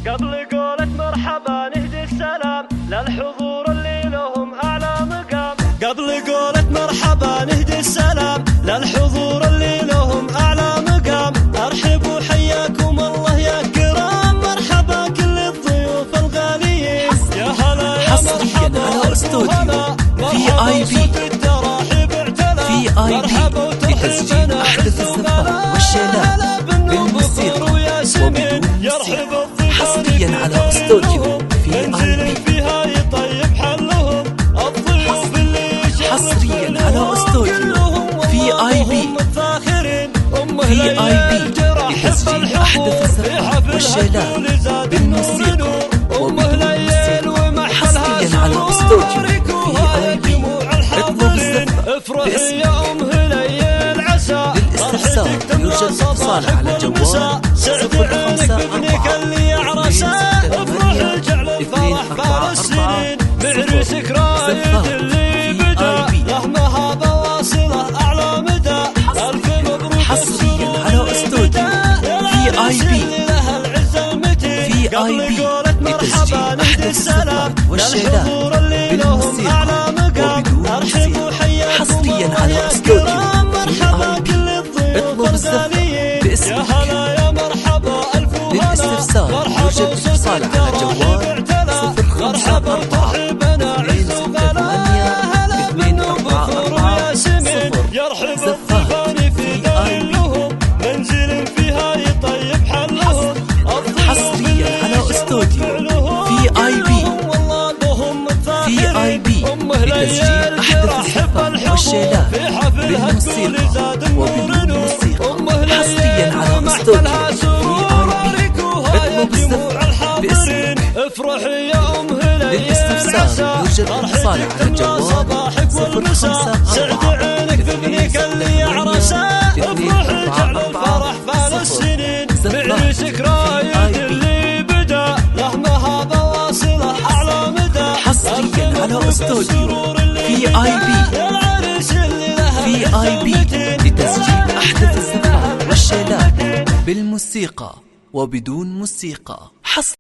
قبل قولة مرحبا نهدي السلام للحضور اللي لهم أعلى مقام. قبل قولة مرحبا نهدي السلام للحضور اللي لهم أعلى مقام. أرحبوا حياكم الله يا كرام، مرحبا كل الضيوف الغاليين. يا هلا يا مرحبا على استوديو VIP لتسجيل أحدث الزفات والشيلات بالموسيقى وبدون موسيقى. حصريا على استوديو VIP. فيها يطيب حلهم الضيوف اللي حصريا على استوديو VIP لتسجيل أحدث الزفات والشيلات بالموسيقى وبدون موسيقى. حصريا على استوديو VIP. اطلب الزفة باسمك. للاستفسار يوجد اتصال على جوال 054 حصريا على استوديو VIP لتسجيل أحدث الزفات والشيلات بالموسيقى وبدون موسيقى. حصريا على استوديو VIP. اطلب الزفة باسمك. للاستفسار يوجد اتصال على جوال 054 زفات VIP. منزل فيها يطيب حلهم. حصريا على استوديو VIP لتسجيل أحدث الزفات والشيلات بالموسيقى وبدون موسيقى. حصريا على استوديو VIP. اطلب الزفة باسمك. للاستفسار يوجد اتصال على جوال 054 حصريا على استوديو VIP لتسجيل أحدث الزفات والشيلات بالموسيقى وبدون موسيقى.